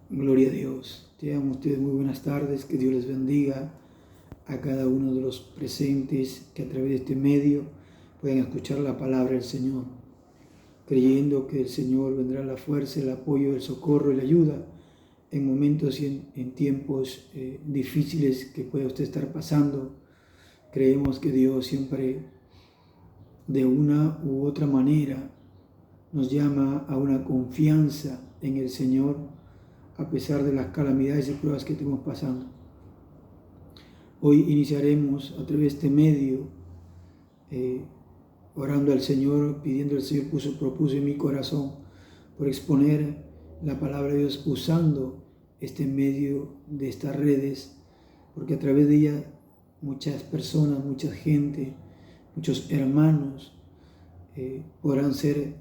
Gloria a Dios. Tengan ustedes muy buenas tardes. Que Dios les bendiga a cada uno de los presentes que a través de este medio puedan escuchar la palabra del Señor, creyendo que el Señor vendrá la fuerza, el apoyo, el socorro y la ayuda en momentos y en tiempos difíciles que pueda usted estar pasando. Creemos que Dios siempre, de una u otra manera, nos llama a una confianza en el Señor, a pesar de las calamidades y pruebas que estemos pasando. Hoy iniciaremos a través de este medio, orando al Señor, pidiendo al Señor, propuso en mi corazón por exponer la palabra de Dios usando este medio de estas redes, porque a través de ella muchas personas, mucha gente, muchos hermanos podrán ser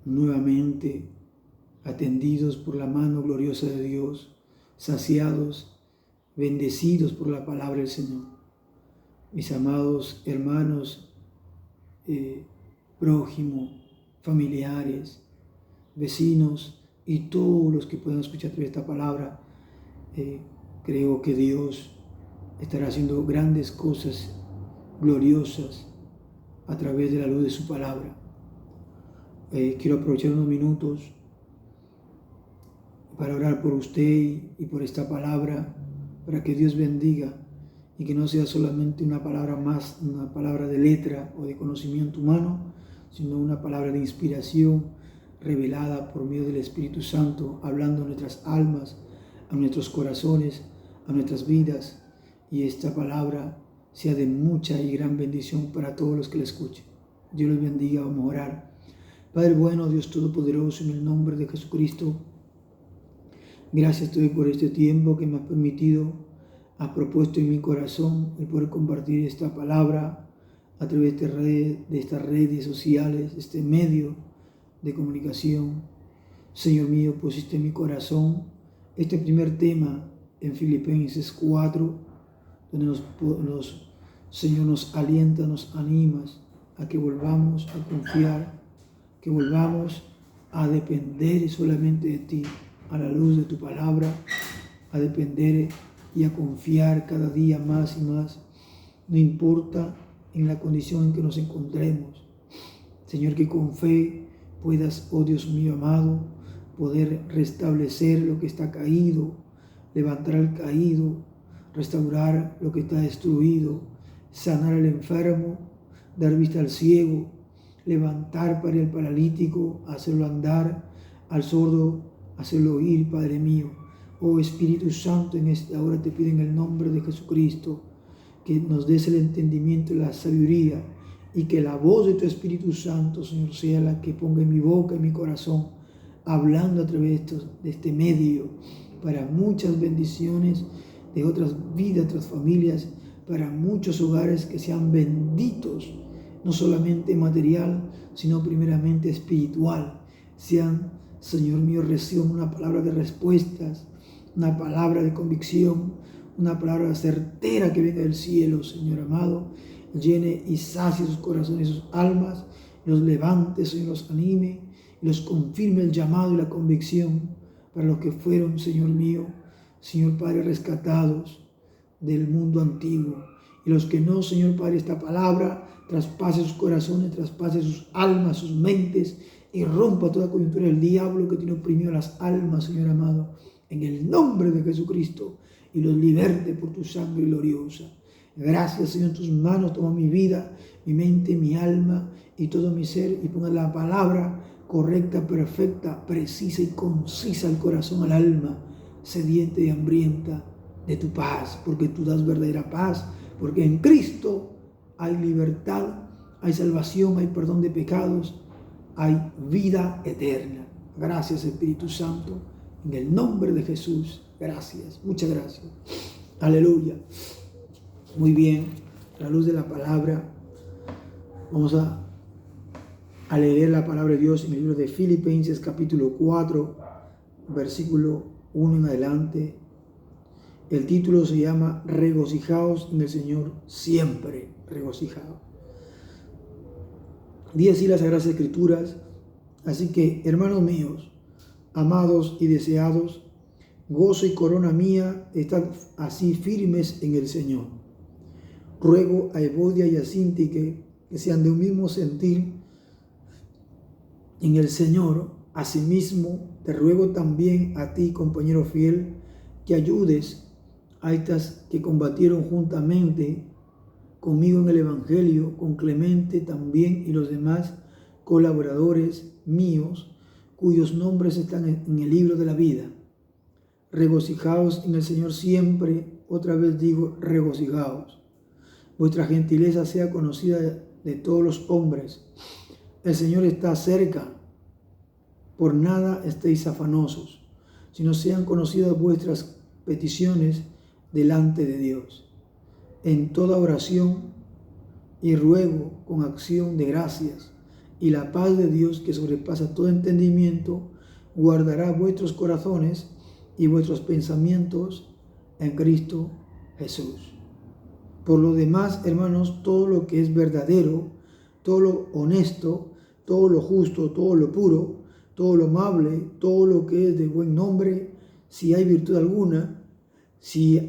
nuevamente atendidos por la mano gloriosa de Dios, saciados, bendecidos por la palabra del Señor. Mis amados hermanos, prójimo, familiares, vecinos y todos los que puedan escuchar esta palabra, creo que Dios estará haciendo grandes cosas gloriosas a través de la luz de su palabra. Quiero aprovechar unos minutos para orar por usted y por esta palabra, para que Dios bendiga y que no sea solamente una palabra más, una palabra de letra o de conocimiento humano, sino una palabra de inspiración revelada por medio del Espíritu Santo, hablando a nuestras almas, a nuestros corazones, a nuestras vidas, y esta palabra sea de mucha y gran bendición para todos los que la escuchen. Dios les bendiga. Vamos a orar. Padre bueno, Dios Todopoderoso, en el nombre de Jesucristo, gracias te doy por este tiempo que me has permitido, has propuesto en mi corazón el poder compartir esta palabra a través de estas redes sociales, este medio de comunicación. Señor mío, pusiste en mi corazón este primer tema en Filipenses 4, donde Señor, nos alienta, nos animas a que volvamos a confiar, que volvamos a depender solamente de ti, a la luz de tu palabra, a depender y a confiar cada día más y más, no importa en la condición en que nos encontremos. Señor, que con fe puedas, oh Dios mío amado, poder restablecer lo que está caído, levantar al caído, restaurar lo que está destruido, sanar al enfermo, dar vista al ciego, levantar para el paralítico, hacerlo andar, al sordo hacerlo oír, Padre mío. Oh Espíritu Santo, en esta hora te pido en el nombre de Jesucristo que nos des el entendimiento y la sabiduría, y que la voz de tu Espíritu Santo, Señor, sea la que ponga en mi boca, en mi corazón, hablando a través de este medio, para muchas bendiciones de otras vidas, otras familias, para muchos hogares que sean benditos, no solamente material, sino primeramente espiritual. Sean, Señor mío, reciban una palabra de respuestas, una palabra de convicción, una palabra certera que venga del cielo, Señor amado, llene y sacie sus corazones y sus almas, los levante, Señor, los anime y los confirme el llamado y la convicción para los que fueron, Señor mío, Señor Padre, rescatados del mundo antiguo, y los que no, Señor Padre, esta palabra traspase sus corazones, traspase sus almas, sus mentes, y rompa toda coyuntura del diablo que tiene oprimido las almas, Señor amado, en el nombre de Jesucristo, y los liberte por tu sangre gloriosa. Gracias, Señor, en tus manos toma mi vida, mi mente, mi alma y todo mi ser, y ponga la palabra correcta, perfecta, precisa y concisa al corazón, al alma sedienta y hambrienta de tu paz, porque tú das verdadera paz, porque en Cristo hay libertad, hay salvación, hay perdón de pecados, hay vida eterna. Gracias, Espíritu Santo, en el nombre de Jesús. Gracias, muchas gracias. Aleluya. Muy bien, a la luz de la palabra, vamos a leer la palabra de Dios en el libro de Filipenses capítulo 4, versículo 1 en adelante. El título se llama Regocijaos en el Señor siempre, regocijaos. Dice así las Sagradas Escrituras. Así que, hermanos míos, amados y deseados, gozo y corona mía, estad así firmes en el Señor. Ruego a Evodia y a Síntique que sean de un mismo sentir en el Señor. Asimismo, te ruego también a ti, compañero fiel, que ayudes a estas que combatieron juntamente conmigo en el Evangelio, con Clemente también y los demás colaboradores míos, cuyos nombres están en el libro de la vida. Regocijaos en el Señor siempre, otra vez digo, regocijaos. Vuestra gentileza sea conocida de todos los hombres. El Señor está cerca. Por nada estéis afanosos, sino sean conocidas vuestras peticiones delante de Dios. En toda oración y ruego con acción de gracias, y la paz de Dios, que sobrepasa todo entendimiento, guardará vuestros corazones y vuestros pensamientos en Cristo Jesús. Por lo demás, hermanos, todo lo que es verdadero, todo lo honesto, todo lo justo, todo lo puro, todo lo amable, todo lo que es de buen nombre, si hay virtud alguna, si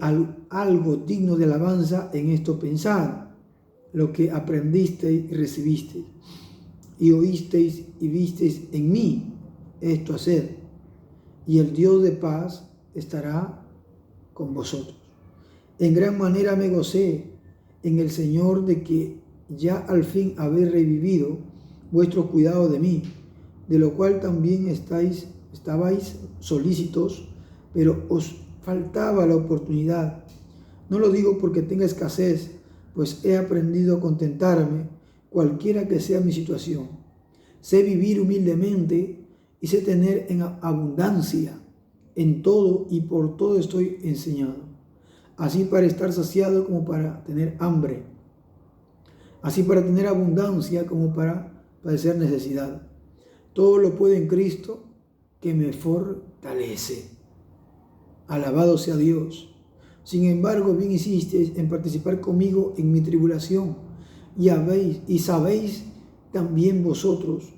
algo digno de alabanza, en esto pensad. Lo que aprendisteis y recibisteis, y oísteis y visteis en mí, esto haced, y el Dios de paz estará con vosotros. En gran manera me gocé en el Señor de que ya al fin habéis revivido vuestro cuidado de mí, de lo cual también estabais solícitos, pero os faltaba la oportunidad. No lo digo porque tenga escasez, pues he aprendido a contentarme, cualquiera que sea mi situación. Sé vivir humildemente y sé tener en abundancia. En todo y por todo estoy enseñado, así para estar saciado como para tener hambre, así para tener abundancia como para padecer necesidad. Todo lo puedo en Cristo que me fortalece. Alabado sea Dios. Sin embargo, bien hicisteis en participar conmigo en mi tribulación, y sabéis también vosotros,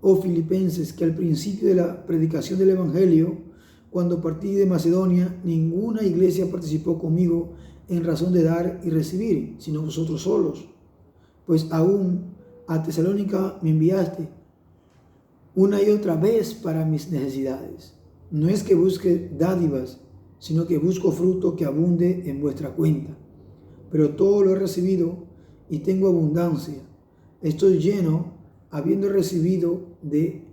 oh filipenses, que al principio de la predicación del Evangelio, cuando partí de Macedonia, ninguna iglesia participó conmigo en razón de dar y recibir, sino vosotros solos. Pues aún a Tesalónica me enviaste una y otra vez para mis necesidades. No es que busque dádivas, sino que busco fruto que abunde en vuestra cuenta. Pero todo lo he recibido y tengo abundancia. Estoy lleno, habiendo recibido de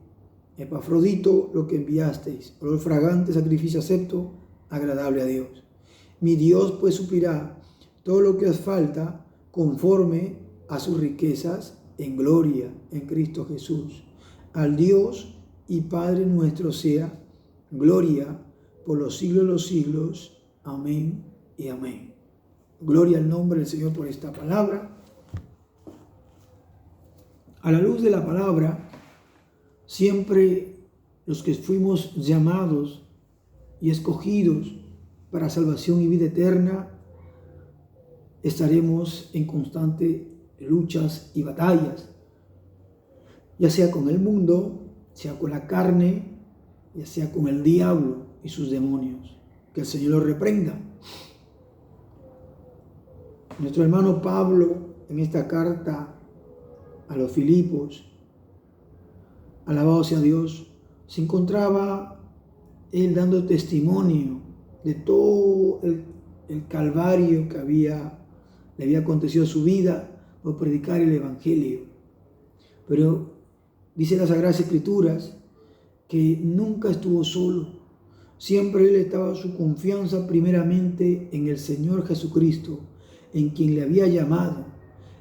Epafrodito lo que enviasteis, olor fragante, sacrificio acepto, agradable a Dios. Mi Dios pues suplirá todo lo que os falta conforme a sus riquezas en gloria en Cristo Jesús. Al Dios y Padre nuestro sea gloria por los siglos de los siglos. Amén y amén. Gloria al nombre del Señor por esta palabra. A la luz de la palabra, siempre los que fuimos llamados y escogidos para salvación y vida eterna, estaremos en constantes luchas y batallas, ya sea con el mundo, sea con la carne, ya sea con el diablo y sus demonios. Que el Señor los reprenda. Nuestro hermano Pablo, en esta carta a los Filipos, alabado sea Dios, se encontraba él dando testimonio de todo el calvario que le había acontecido a su vida por predicar el Evangelio. Pero dice las Sagradas Escrituras que nunca estuvo solo. Siempre él estaba su confianza primeramente en el Señor Jesucristo, en quien le había llamado,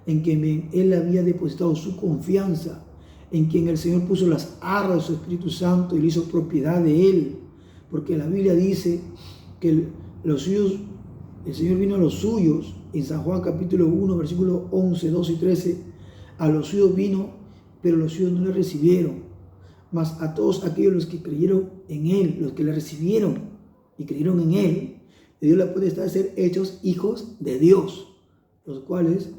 en quien él había depositado su confianza, en quien el Señor puso las arras de su Espíritu Santo y le hizo propiedad de él. Porque la Biblia dice que el Señor vino a los suyos, en San Juan capítulo 1, versículos 11, 12 y 13, a los suyos vino, pero los suyos no le recibieron. Mas a todos aquellos los que creyeron en él, los que le recibieron y creyeron en él, le dio la potestad de ser hechos hijos de Dios, los cuales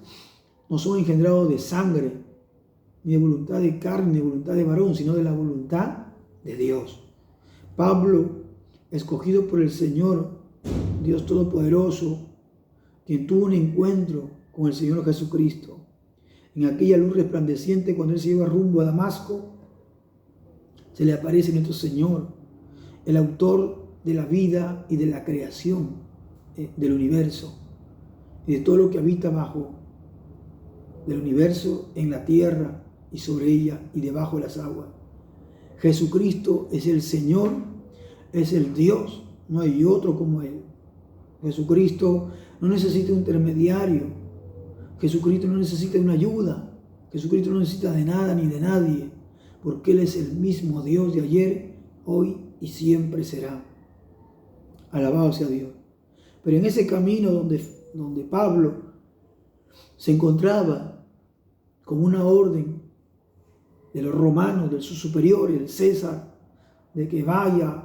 no son engendrados de sangre, ni de voluntad de carne, ni de voluntad de varón, sino de la voluntad de Dios. Pablo, escogido por el Señor, Dios Todopoderoso, quien tuvo un encuentro con el Señor Jesucristo, en aquella luz resplandeciente cuando él se iba rumbo a Damasco, se le aparece nuestro Señor, el autor de la vida y de la creación del universo y de todo lo que habita bajo del universo, en la tierra y sobre ella y debajo de las aguas. Jesucristo es el Señor, es el Dios, no hay otro como Él. Jesucristo no necesita un intermediario, Jesucristo no necesita una ayuda, Jesucristo no necesita de nada ni de nadie, porque Él es el mismo Dios de ayer, hoy y siempre será. Alabado sea Dios. Pero en ese camino donde Pablo se encontraba con una orden de los romanos, de sus superiores, el César, de que vaya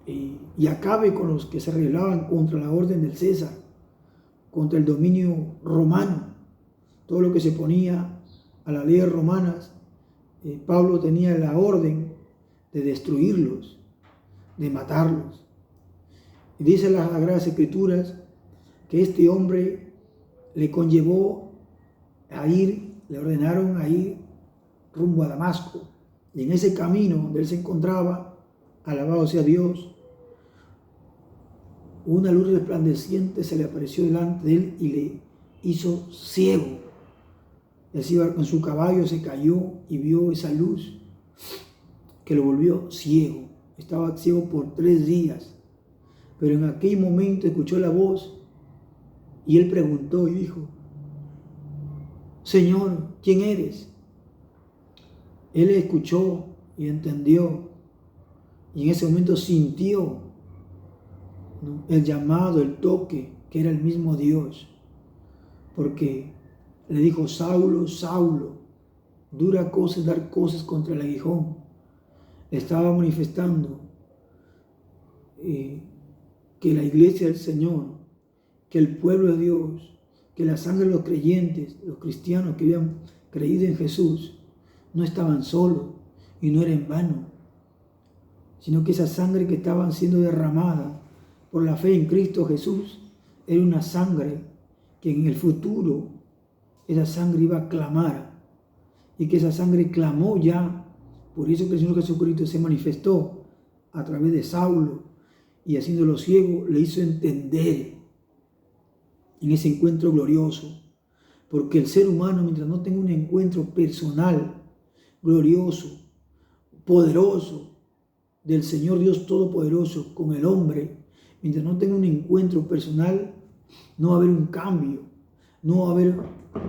y acabe con los que se rebelaban contra la orden del César, contra el dominio romano, todo lo que se ponía a las leyes romanas. Pablo tenía la orden de destruirlos, de matarlos. Y dice las Sagradas Escrituras que este hombre le conllevó a ir, le ordenaron a ir rumbo a Damasco. Y en ese camino donde él se encontraba, alabado sea Dios, una luz resplandeciente se le apareció delante de él y le hizo ciego. Él se iba con su caballo, se cayó y vio esa luz que lo volvió ciego. Estaba ciego por 3 días. Pero en aquel momento escuchó la voz y él preguntó y dijo: Señor, ¿quién eres? Él escuchó y entendió, y en ese momento sintió, ¿no?, el llamado, el toque, que era el mismo Dios, porque le dijo: Saulo, Saulo, dura cosa es dar cosas contra el aguijón. Estaba manifestando que la iglesia del Señor, que el pueblo de Dios, que la sangre de los creyentes, los cristianos que habían creído en Jesús, no estaban solos y no era en vano, sino que esa sangre que estaba siendo derramada por la fe en Cristo Jesús era una sangre que en el futuro esa sangre iba a clamar, y que esa sangre clamó ya. Por eso que el Señor Jesucristo se manifestó a través de Saulo y haciéndolo ciego le hizo entender en ese encuentro glorioso. Porque el ser humano, mientras no tenga un encuentro personal, glorioso, poderoso, del Señor Dios Todopoderoso con el hombre, mientras no tenga un encuentro personal, no va a haber un cambio, no va a haber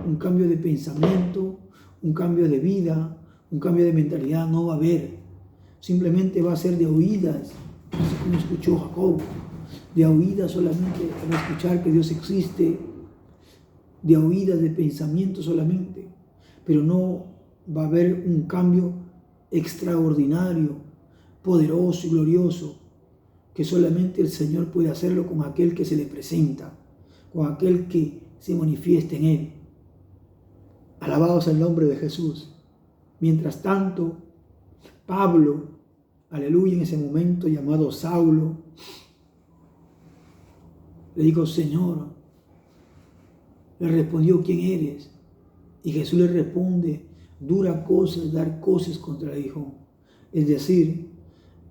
un cambio de pensamiento, un cambio de vida, un cambio de mentalidad, no va a haber. Simplemente va a ser de oídas, así como escuchó Jacob, de oídas solamente, va a escuchar que Dios existe, de oídas, de pensamiento solamente, pero no va a haber un cambio extraordinario, poderoso y glorioso, que solamente el Señor puede hacerlo con aquel que se le presenta, con aquel que se manifiesta en él. Alabado sea el nombre de Jesús. Mientras tanto, Pablo, aleluya, en ese momento llamado Saulo, le dijo: Señor, le respondió: ¿quién eres? Y Jesús le responde: dura cosa es dar cosas contra el aguijón. Es decir,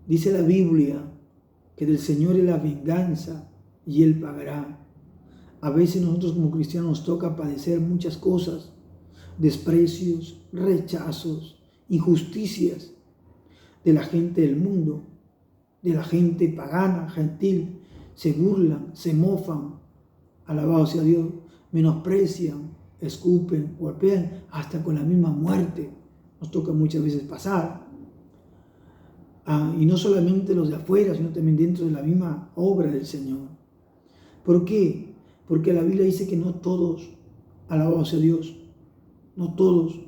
dice la Biblia que del Señor es la venganza y Él pagará. A veces nosotros como cristianos nos toca padecer muchas cosas, desprecios, rechazos, injusticias de la gente del mundo, de la gente pagana, gentil. Se burlan, se mofan, alabado sea Dios, menosprecian, escupen, golpean, hasta con la misma muerte. Nos toca muchas veces pasar. Y no solamente los de afuera, sino también dentro de la misma obra del Señor. ¿Por qué? Porque la Biblia dice que no todos, alabado sea Dios, no todos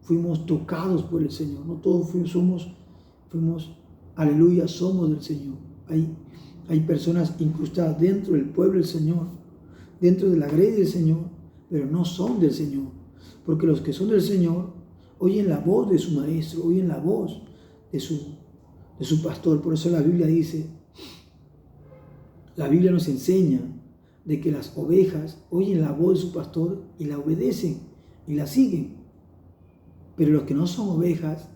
fuimos tocados por el Señor, no todos fuimos, aleluya, somos del Señor. Hay personas incrustadas dentro del pueblo del Señor, dentro de la grey del Señor, pero no son del Señor. Porque los que son del Señor oyen la voz de su Maestro, oyen la voz de su de su pastor. Por eso la Biblia dice, la Biblia nos enseña de que las ovejas oyen la voz de su pastor y la obedecen y la siguen. Pero los que no son ovejas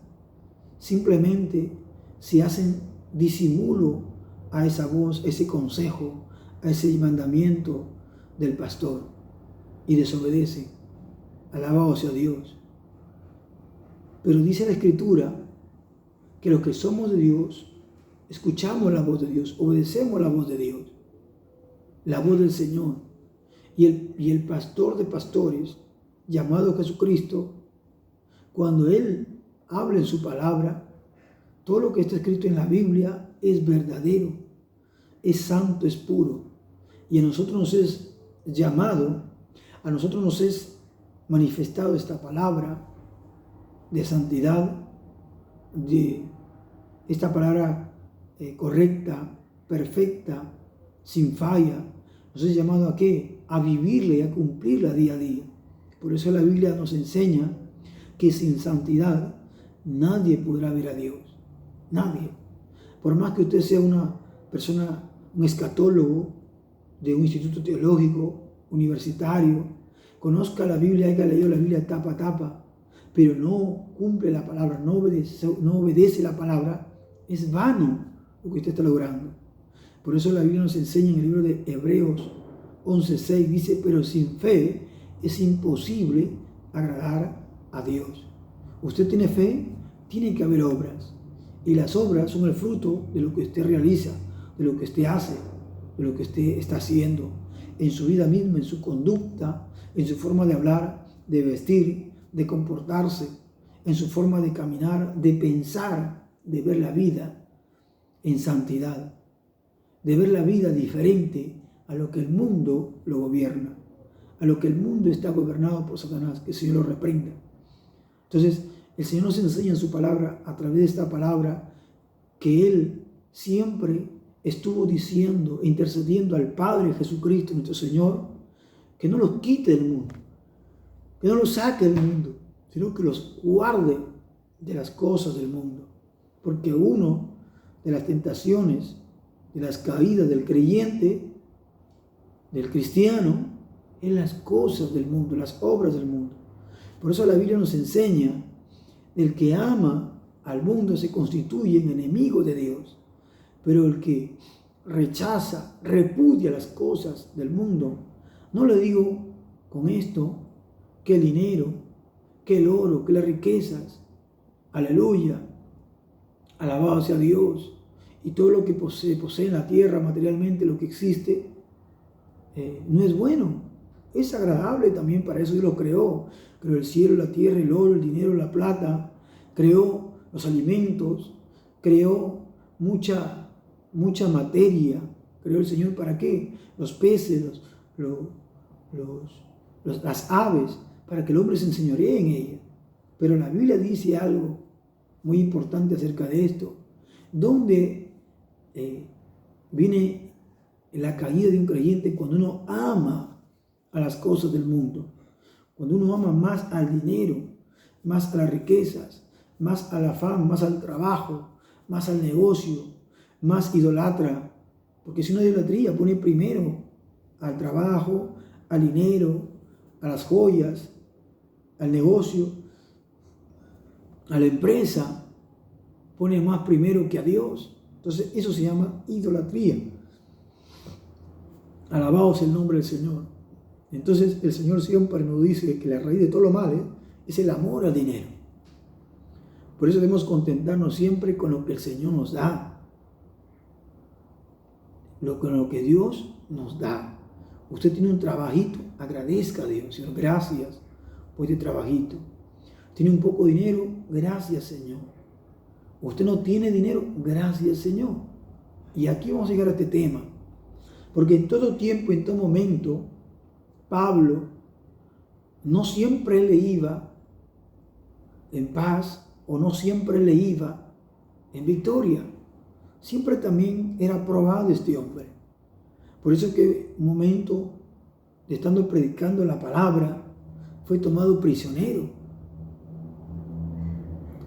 simplemente se hacen disimulo a esa voz, a ese consejo, a ese mandamiento del pastor y desobedecen. Alabado sea Dios. Pero dice la Escritura que los que somos de Dios, escuchamos la voz de Dios, obedecemos la voz de Dios, la voz del Señor. Y el pastor de pastores, llamado Jesucristo, cuando Él habla en su palabra, todo lo que está escrito en la Biblia es verdadero, es santo, es puro. Y a nosotros nos es llamado, a nosotros nos es manifestado esta palabra de santidad, de esta palabra correcta, perfecta, sin falla. Nos es llamado ¿a qué? A vivirla y a cumplirla día a día. Por eso la Biblia nos enseña que sin santidad nadie podrá ver a Dios. Nadie. Por más que usted sea una persona, un escatólogo de un instituto teológico, universitario, conozca la Biblia, haya leído la Biblia tapa a tapa, pero no cumple la palabra, no obedece la palabra, es vano lo que usted está logrando. Por eso la Biblia nos enseña en el libro de Hebreos 11:6, dice, pero sin fe es imposible agradar a Dios. Usted tiene fe, tiene que haber obras. Y las obras son el fruto de lo que usted realiza, de lo que usted hace, de lo que usted está haciendo en su vida misma, en su conducta, en su forma de hablar, de vestir, de comportarse, en su forma de caminar, de pensar, de ver la vida en santidad, de ver la vida diferente a lo que el mundo lo gobierna, a lo que el mundo está gobernado por Satanás, que el Señor lo reprenda. Entonces, el Señor nos enseña en su palabra, a través de esta palabra, que Él siempre estuvo diciendo, intercediendo al Padre Jesucristo, nuestro Señor, que no los quite del mundo, que no los saque del mundo, sino que los guarde de las cosas del mundo. Porque uno de las tentaciones, de las caídas del creyente, del cristiano, es las cosas del mundo, las obras del mundo. Por eso la Biblia nos enseña, el que ama al mundo se constituye en enemigo de Dios, pero el que rechaza, repudia las cosas del mundo, no le digo con esto que el dinero, que el oro, que las riquezas, aleluya, alabado sea Dios, y todo lo que posee en la tierra materialmente, lo que existe, no es bueno, es agradable también, para eso Dios lo creó. Creó el cielo, la tierra, el oro, el dinero, la plata, creó los alimentos, creó mucha materia, creó el Señor ¿para qué? Los peces, las aves, para que el hombre se enseñoree en ella. Pero la Biblia dice algo muy importante acerca de esto, donde viene la caída de un creyente cuando uno ama a las cosas del mundo, cuando uno ama más al dinero, más a las riquezas, más a la fama, más al trabajo, más al negocio, más idolatra, porque si una idolatría pone primero al trabajo, al dinero, a las joyas, al negocio, a la empresa, pone más primero que a Dios. Entonces eso se llama idolatría. Alabado sea el nombre del Señor. Entonces el Señor siempre nos dice que la raíz de todo lo malo es el amor al dinero. Por eso debemos contentarnos siempre con lo que el Señor nos da, con lo que Dios nos da. Usted tiene un trabajito, agradezca a Dios, Señor, gracias por este trabajito. Tiene un poco de dinero, gracias Señor. Usted no tiene dinero, gracias Señor. Y aquí vamos a llegar a este tema, porque en todo tiempo, en todo momento, Pablo no siempre le iba en paz, o no siempre le iba en victoria. Siempre también era probado este hombre. Por eso que un momento de estando predicando la palabra, fue tomado prisionero.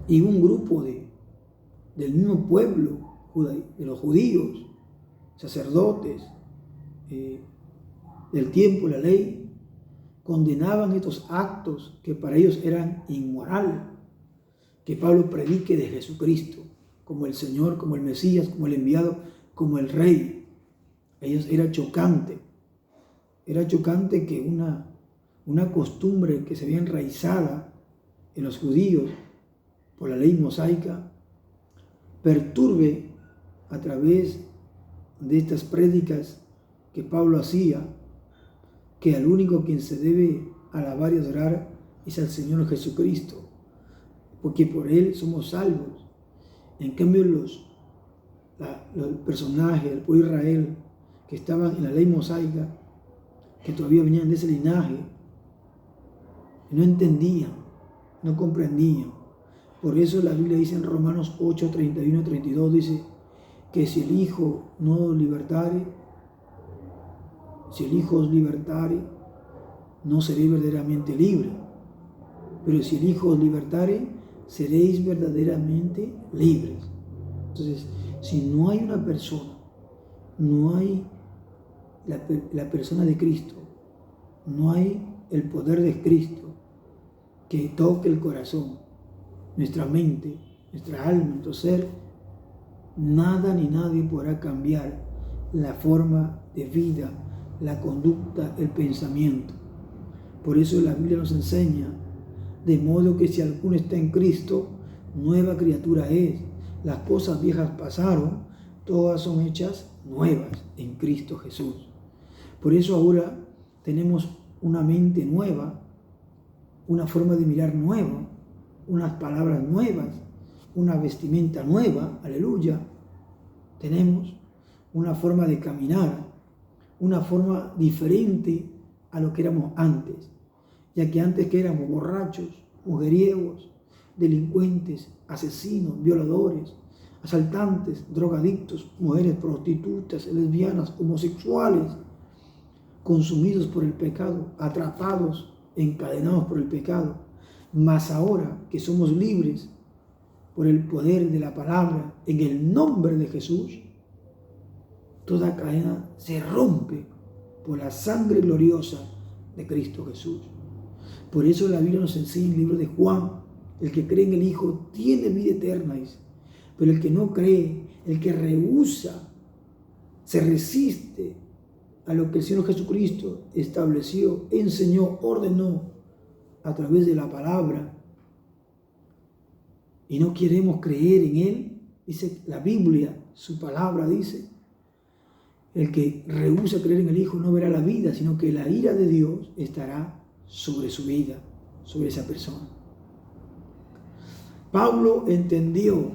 Y un grupo de del mismo pueblo, de los judíos, sacerdotes, del tiempo, la ley, condenaban estos actos que para ellos eran inmoral. Que Pablo predique de Jesucristo como el Señor, como el Mesías, como el enviado, como el Rey. A ellos era chocante que una costumbre que se había enraizada en los judíos por la ley mosaica perturbe a través de estas prédicas que Pablo hacía, que al único quien se debe alabar y adorar es al Señor Jesucristo, porque por Él somos salvos. En cambio, los personajes del pueblo de Israel que estaban en la ley mosaica, que todavía venían de ese linaje, no entendían, no comprendían. Por eso la Biblia dice en Romanos 8, 31 y 32, dice que si el Hijo os libertare, no seréis verdaderamente libres. Pero si el Hijo os libertare, seréis verdaderamente libres. Entonces, si no hay una persona, no hay la persona de Cristo, no hay el poder de Cristo que toque el corazón, nuestra mente, nuestra alma, nuestro ser, nada ni nadie podrá cambiar la forma de vida, la conducta, el pensamiento. Por eso la Biblia nos enseña, de modo que si alguno está en Cristo, nueva criatura es. Las cosas viejas pasaron, todas son hechas nuevas en Cristo Jesús. Por eso ahora tenemos una mente nueva, una forma de mirar nueva, unas palabras nuevas, una vestimenta nueva, aleluya. Tenemos una forma de caminar, una forma diferente a lo que éramos antes, ya que antes que éramos borrachos, mujeriegos, delincuentes, asesinos, violadores, asaltantes, drogadictos, mujeres prostitutas, lesbianas, homosexuales, consumidos por el pecado, atrapados, encadenados por el pecado. Mas ahora que somos libres por el poder de la palabra, en el nombre de Jesús, toda cadena se rompe por la sangre gloriosa de Cristo Jesús. Por eso la Biblia nos enseña en el libro de Juan, el que cree en el Hijo tiene vida eterna, pero el que no cree, el que rehúsa, se resiste a lo que el Señor Jesucristo estableció, enseñó, ordenó a través de la palabra, y no queremos creer en Él, dice la Biblia, su palabra dice, el que rehúsa creer en el Hijo no verá la vida, sino que la ira de Dios estará sobre su vida, sobre esa persona. Pablo entendió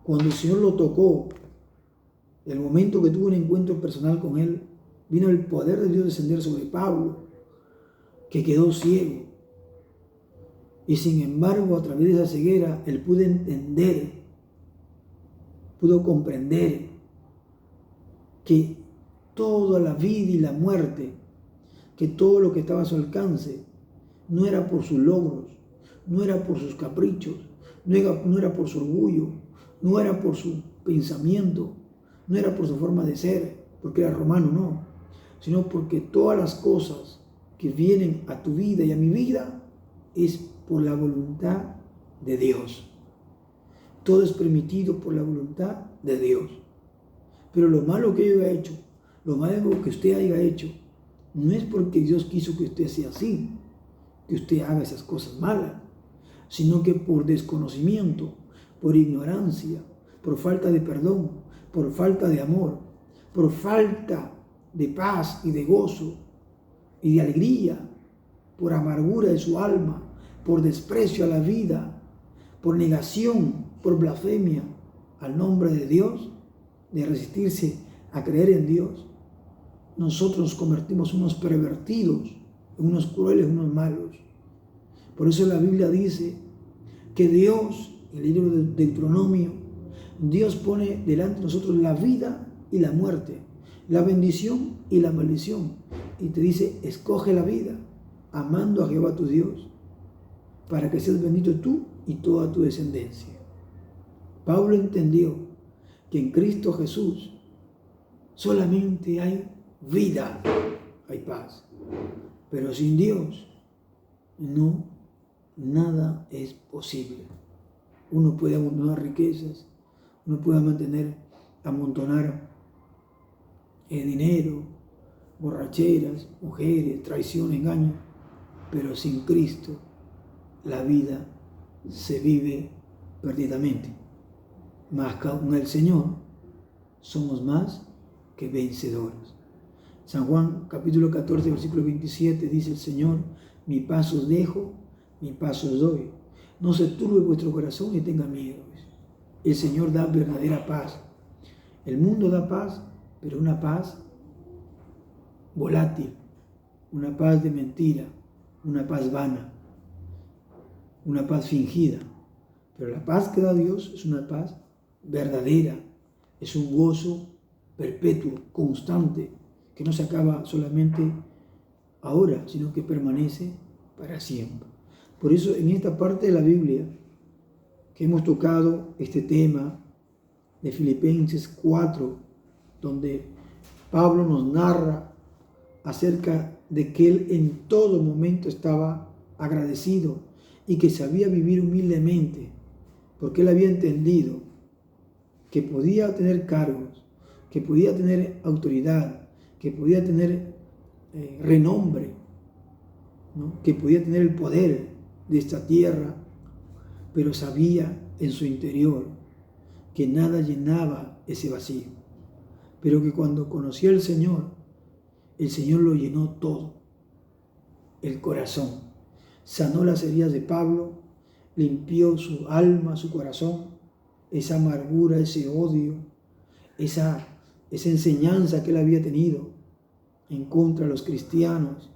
cuando el Señor lo tocó, el momento que tuvo un encuentro personal con Él, vino el poder de Dios descender sobre Pablo, que quedó ciego. Y sin embargo, a través de esa ceguera, él pudo entender, pudo comprender que toda la vida y la muerte, que todo lo que estaba a su alcance, no era por sus logros, no era por sus caprichos, no era por su orgullo, no era por su pensamiento, no era por su forma de ser, porque era romano, no, sino porque todas las cosas que vienen a tu vida y a mi vida es por la voluntad de Dios. Todo es permitido por la voluntad de Dios. Pero lo malo que yo haya hecho, lo malo que usted haya hecho, no es porque Dios quiso que usted sea así, que usted haga esas cosas malas, sino que por desconocimiento, por ignorancia, por falta de perdón, por falta de amor, por falta de paz y de gozo y de alegría, por amargura de su alma, por desprecio a la vida, por negación, por blasfemia al nombre de Dios, de resistirse a creer en Dios, nosotros nos convertimos en unos pervertidos, en unos crueles, en unos malos. Por eso la Biblia dice que Dios, en el libro de Deuteronomio, Dios pone delante de nosotros la vida y la muerte, la bendición y la maldición. Y te dice, escoge la vida, amando a Jehová tu Dios, para que seas bendito tú y toda tu descendencia. Pablo entendió que en Cristo Jesús solamente hay vida, hay paz. Pero sin Dios, no, nada es posible. Uno puede amontonar riquezas, uno puede amontonar dinero, borracheras, mujeres, traición, engaño, pero sin Cristo la vida se vive perdidamente. Mas con el Señor somos más que vencedores. San Juan capítulo 14 versículo 27 dice el Señor: mi paz os dejo, mi paz os doy. No se turbe vuestro corazón ni tenga miedo. El Señor da verdadera paz. El mundo da paz, pero una paz volátil, una paz de mentira, una paz vana, una paz fingida. Pero la paz que da Dios es una paz verdadera, es un gozo perpetuo, constante, que no se acaba solamente ahora, sino que permanece para siempre. Por eso en esta parte de la Biblia que hemos tocado este tema de Filipenses 4, donde Pablo nos narra acerca de que él en todo momento estaba agradecido y que sabía vivir humildemente, porque él había entendido que podía tener cargos, que podía tener autoridad, que podía tener renombre, ¿no? Que podía tener el poder de esta tierra, pero sabía en su interior que nada llenaba ese vacío, pero que cuando conoció al Señor, el Señor lo llenó todo, el corazón, sanó las heridas de Pablo, limpió su alma, su corazón, esa amargura, ese odio, esa enseñanza que él había tenido en contra de los cristianos,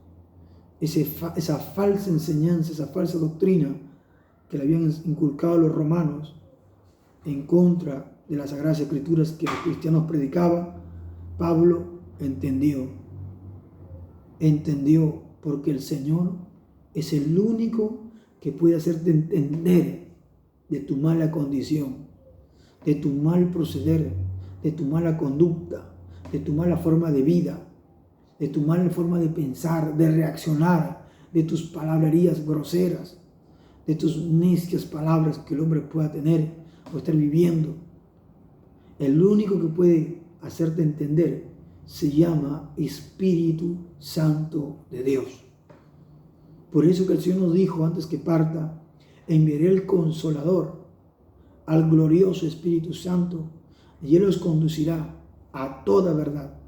esa falsa enseñanza, esa falsa doctrina que le habían inculcado a los romanos en contra de las Sagradas Escrituras que los cristianos predicaban. Pablo entendió porque el Señor es el único que puede hacerte entender de tu mala condición, de tu mal proceder, de tu mala conducta, de tu mala forma de vida, de tu mala forma de pensar, de reaccionar, de tus palabrerías groseras, de tus necias palabras que el hombre pueda tener o estar viviendo. El único que puede hacerte entender se llama Espíritu Santo de Dios. Por eso que el Señor nos dijo antes que parta: enviaré el Consolador, al glorioso Espíritu Santo, y Él os conducirá a toda verdad,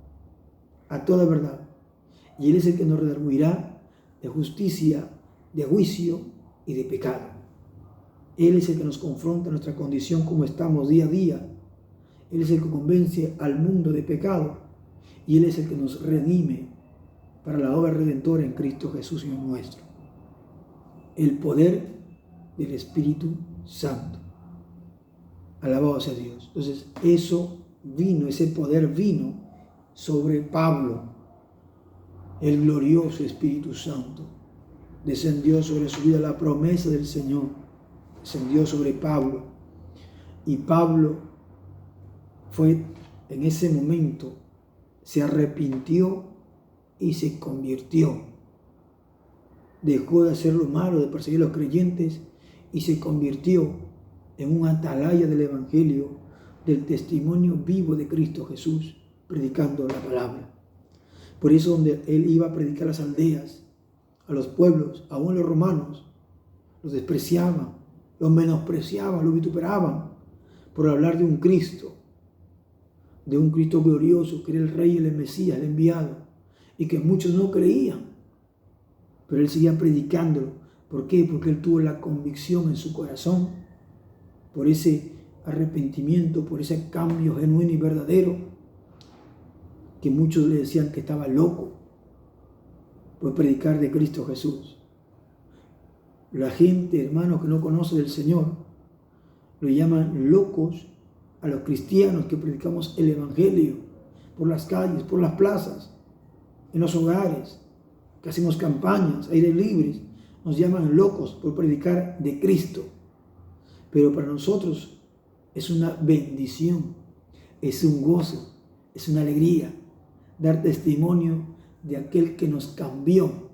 a toda verdad. Y Él es el que nos redarguirá de justicia, de juicio y de pecado. Él es el que nos confronta nuestra condición como estamos día a día. Él es el que convence al mundo de pecado, y Él es el que nos redime para la obra redentora en Cristo Jesús, Señor nuestro. El poder del Espíritu Santo. Alabado sea Dios. Entonces, ese poder vino sobre Pablo. El glorioso Espíritu Santo descendió sobre su vida, la promesa del Señor descendió sobre Pablo. Y Pablo fue en ese momento, se arrepintió y se convirtió. Dejó de hacer lo malo, de perseguir a los creyentes, y se convirtió en un atalaya del Evangelio, del testimonio vivo de Cristo Jesús, predicando la palabra. Por eso donde él iba a predicar a las aldeas, a los pueblos, aún los romanos, los despreciaban, los menospreciaban, los vituperaban por hablar de un Cristo glorioso, que era el Rey, el Mesías, el enviado, y que muchos no creían. Pero él seguía predicándolo. ¿Por qué? Porque él tuvo la convicción en su corazón, por ese arrepentimiento, por ese cambio genuino y verdadero, que muchos le decían que estaba loco por predicar de Cristo Jesús. La gente, hermanos, que no conoce del Señor, lo llaman locos a los cristianos que predicamos el Evangelio por las calles, por las plazas, en los hogares, que hacemos campañas, aire libres. Nos llaman locos por predicar de Cristo. Pero para nosotros es una bendición, es un gozo, es una alegría dar testimonio de aquel que nos cambió,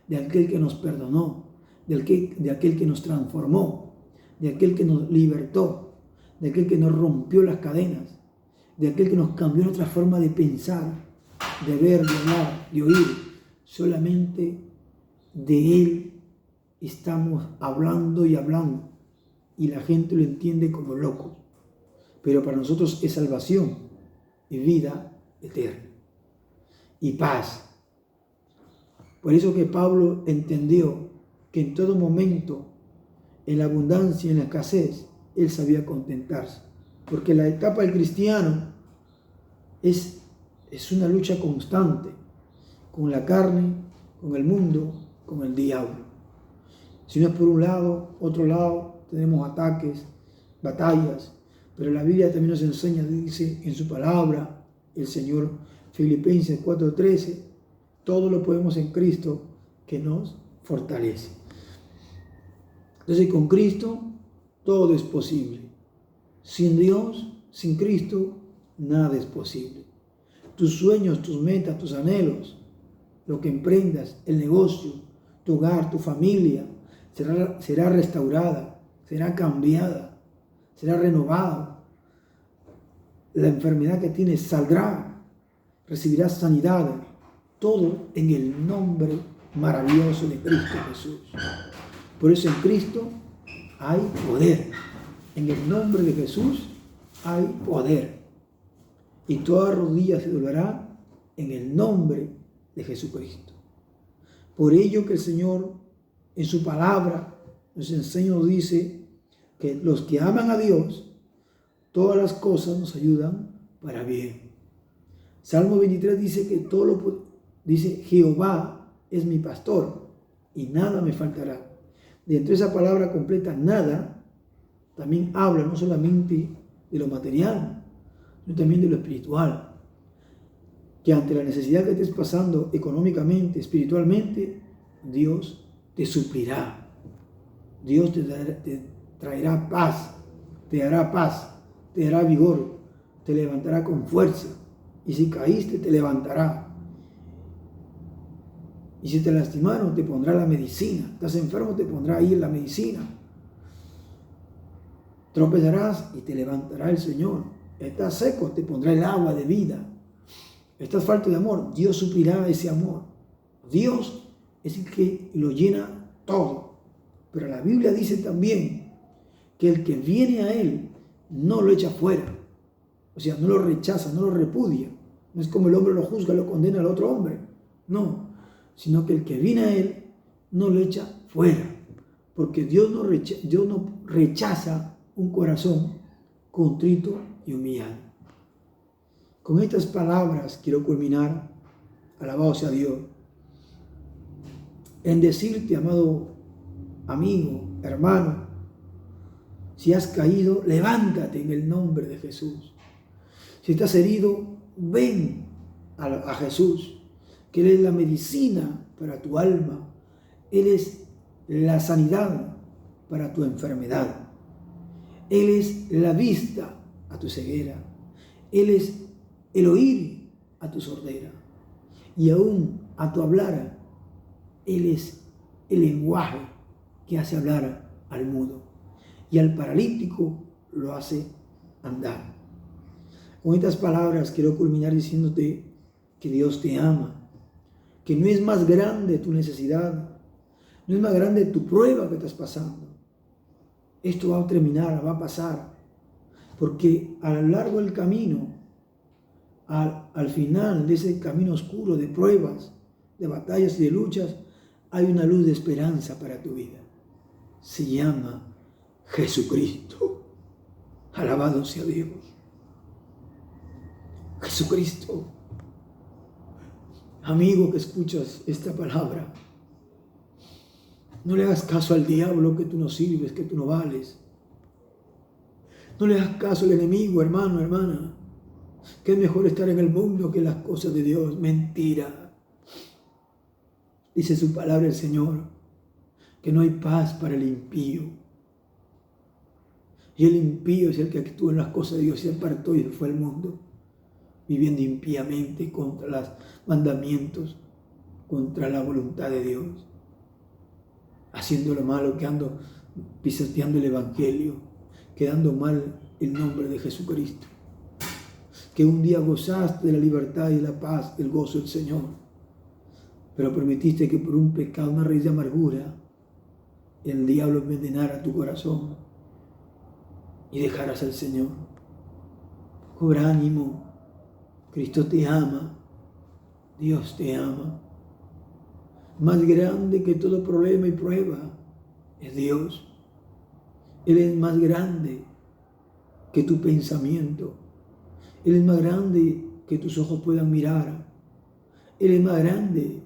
de aquel que nos perdonó, de aquel que nos transformó, de aquel que nos libertó, de aquel que nos rompió las cadenas, de aquel que nos cambió nuestra forma de pensar, de ver, de hablar, de oír. Solamente de Él estamos hablando y hablando, y la gente lo entiende como loco. Pero para nosotros es salvación y vida eterna y paz. Por eso que Pablo entendió que en todo momento, en la abundancia y en la escasez, él sabía contentarse. Porque la etapa del cristiano es una lucha constante con la carne, con el mundo, con el diablo. Si no es por un lado, otro lado, tenemos ataques, batallas. Pero la Biblia también nos enseña, dice en su palabra, el Señor, Filipenses 4:13, todo lo podemos en Cristo que nos fortalece. Entonces con Cristo todo es posible. Sin Dios, sin Cristo, nada es posible. Tus sueños, tus metas, tus anhelos, lo que emprendas, el negocio, tu hogar, tu familia, será restaurada, será cambiada, será renovada. La enfermedad que tienes saldrá, recibirás sanidad, todo en el nombre maravilloso de Cristo Jesús. Por eso en Cristo hay poder. En el nombre de Jesús hay poder. Y toda rodilla se doblará en el nombre de Jesucristo. Por ello que el Señor en su palabra nos enseña, nos dice que los que aman a Dios, todas las cosas nos ayudan para bien. Salmo 23 dice que dice Jehová es mi pastor y nada me faltará. Dentro de esa palabra completa, nada, también habla no solamente de lo material, sino también de lo espiritual. Que ante la necesidad que estés pasando económicamente, espiritualmente, Dios te suplirá. Dios te traerá paz, te dará paz, te dará vigor, te levantará con fuerza. Y si caíste, te levantará. Y si te lastimaron, te pondrá la medicina. Estás enfermo, te pondrá ahí la medicina. Tropezarás y te levantará el Señor. Estás seco, te pondrá el agua de vida. Estás falto de amor, Dios suplirá ese amor. Dios es el que lo llena todo. Pero la Biblia dice también que el que viene a Él no lo echa fuera. O sea, no lo rechaza, no lo repudia. No es como el hombre lo juzga, lo condena al otro hombre. No, sino que el que viene a Él no lo echa fuera. Porque Dios no rechaza un corazón contrito y humillado. Con estas palabras quiero culminar, alabado sea Dios, en decirte, amado amigo, hermano, si has caído, levántate en el nombre de Jesús. Si estás herido, ven a Jesús, que Él es la medicina para tu alma. Él es la sanidad para tu enfermedad. Él es la vista a tu ceguera. Él es el oír a tu sordera. Y aún a tu hablar, Él es el lenguaje que hace hablar al mudo. Y al paralítico lo hace andar. Con estas palabras quiero culminar diciéndote que Dios te ama, que no es más grande tu necesidad, no es más grande tu prueba que estás pasando. Esto va a terminar, va a pasar, porque a lo largo del camino, al final de ese camino oscuro de pruebas, de batallas y de luchas, hay una luz de esperanza para tu vida. Se llama Jesucristo. Alabado sea Dios. Jesucristo. Amigo que escuchas esta palabra, no le hagas caso al diablo, que tú no sirves, que tú no vales. No le hagas caso al enemigo, hermano, hermana, que es mejor estar en el mundo que en las cosas de Dios. Mentira. Dice su palabra el Señor, que no hay paz para el impío. Y el impío es el que actúa en las cosas de Dios, se apartó y se fue al mundo, viviendo impíamente contra los mandamientos, contra la voluntad de Dios, haciendo lo malo, quedando, pisoteando el Evangelio, quedando mal el nombre de Jesucristo. Que un día gozaste de la libertad y la paz, del gozo del Señor, pero permitiste que por un pecado, una raíz de amargura, el diablo envenenara tu corazón y dejaras al Señor. Cobra ánimo, Cristo te ama, Dios te ama. Más grande que todo problema y prueba es Dios. Él es más grande que tu pensamiento. Él es más grande que tus ojos puedan mirar. Él es más grande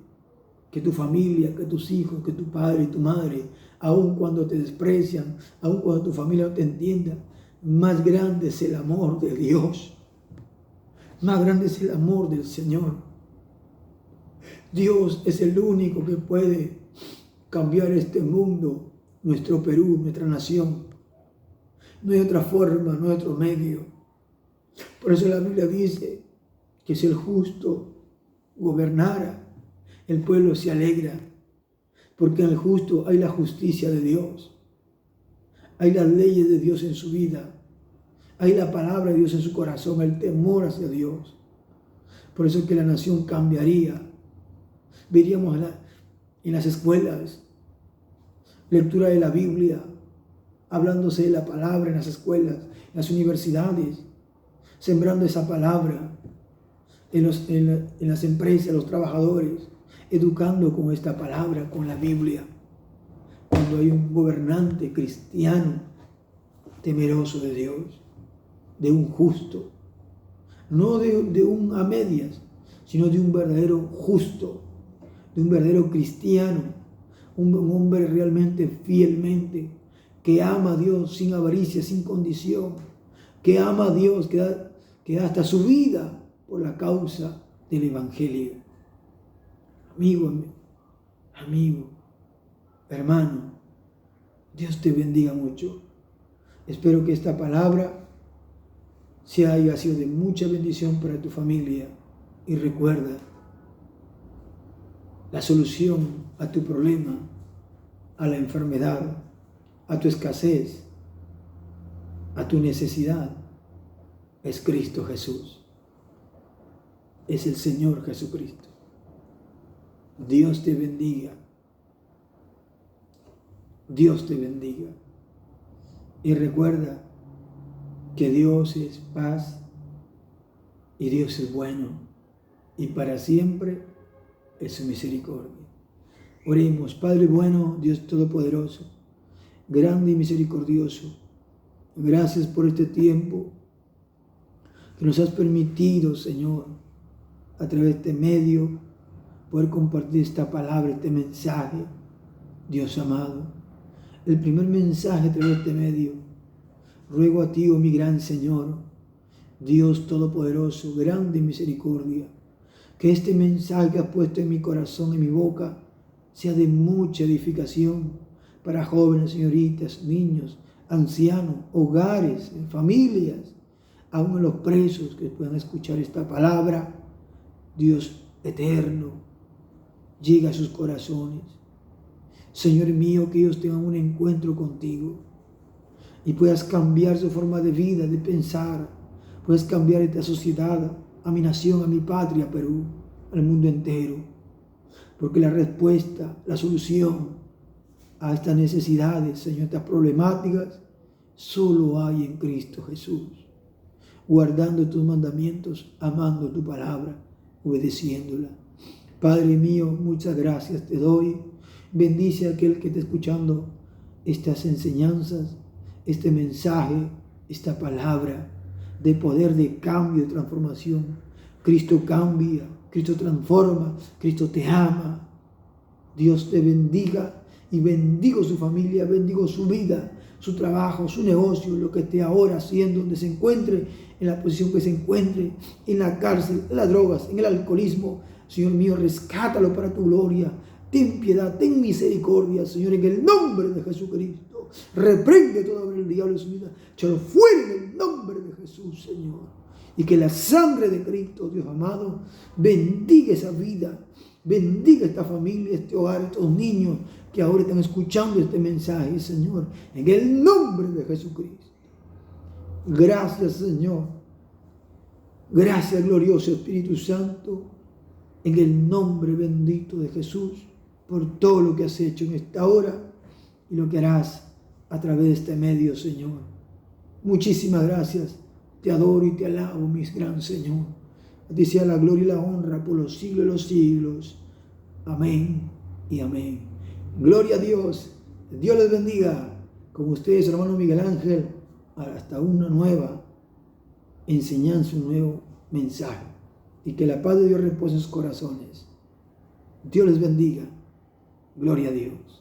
que tu familia, que tus hijos, que tu padre y tu madre. Aun cuando te desprecian, aun cuando tu familia no te entienda, más grande es el amor de Dios. Más grande es el amor del Señor. Dios es el único que puede cambiar este mundo, nuestro Perú, nuestra nación. No hay otra forma, no hay otro medio. Por eso la Biblia dice que si el justo gobernara, el pueblo se alegra, porque en el justo hay la justicia de Dios, hay las leyes de Dios en su vida, hay la palabra de Dios en su corazón, el temor hacia Dios. Por eso es que la nación cambiaría. Veríamos en las escuelas lectura de la Biblia, hablándose de la palabra en las escuelas, en las universidades, sembrando esa palabra en las empresas, los trabajadores, educando con esta palabra, con la Biblia. Cuando hay un gobernante cristiano temeroso de Dios, de un justo, no de un a medias, sino de un verdadero justo, de un verdadero cristiano, un hombre realmente fielmente, que ama a Dios sin avaricia, sin condición, que ama a Dios, que da hasta su vida por la causa del Evangelio. Amigo, hermano, Dios te bendiga mucho. Espero que esta palabra haya sido de mucha bendición para tu familia. Y recuerda, la solución a tu problema, a la enfermedad, a tu escasez, a tu necesidad, es Cristo Jesús. Es el Señor Jesucristo. Dios te bendiga. Dios te bendiga. Y recuerda que Dios es paz y Dios es bueno y para siempre es su misericordia. Oremos. Padre bueno, Dios todopoderoso, grande y misericordioso, gracias por este tiempo que nos has permitido, Señor, a través de este medio, poder compartir esta palabra, este mensaje, Dios amado. El primer mensaje a través de este medio. Ruego a ti, oh mi gran Señor, Dios todopoderoso, grande en misericordia, que este mensaje que has puesto en mi corazón, en mi boca, sea de mucha edificación para jóvenes, señoritas, niños, ancianos, hogares, familias, aún en los presos que puedan escuchar esta palabra. Dios eterno, llega a sus corazones. Señor mío, que ellos tengan un encuentro contigo y puedas cambiar su forma de vida, de pensar. Puedas cambiar esta sociedad, a mi nación, a mi patria, Perú, al mundo entero. Porque la respuesta, la solución a estas necesidades, Señor, estas problemáticas, solo hay en Cristo Jesús. Guardando tus mandamientos, amando tu palabra, obedeciéndola. Padre mío, muchas gracias te doy. Bendice a aquel que está escuchando estas enseñanzas, este mensaje, esta palabra de poder, de cambio, de transformación. Cristo cambia, Cristo transforma, Cristo te ama. Dios te bendiga y bendigo su familia, bendigo su vida, su trabajo, su negocio, lo que esté ahora haciendo, donde se encuentre, en la posición que se encuentre, en la cárcel, en las drogas, en el alcoholismo. Señor mío, rescátalo para tu gloria. Ten piedad, ten misericordia, Señor, en el nombre de Jesucristo. Reprende toda obra del diablo en su vida. Échalo fuera en el nombre de Jesús, Señor. Y que la sangre de Cristo, Dios amado, bendiga esa vida, bendiga esta familia, este hogar, estos niños que ahora están escuchando este mensaje, Señor, en el nombre de Jesucristo. Gracias, Señor. Gracias, glorioso Espíritu Santo, en el nombre bendito de Jesús, por todo lo que has hecho en esta hora y lo que harás a través de este medio, Señor. Muchísimas gracias. Te adoro y te alabo, mi gran Señor. A ti sea la gloria y la honra por los siglos de los siglos. Amén y amén. Gloria a Dios. Dios les bendiga. Con ustedes, hermano Miguel Ángel, hasta una nueva enseñanza, un nuevo mensaje. Y que la paz de Dios repose en sus corazones. Dios les bendiga. Gloria a Dios.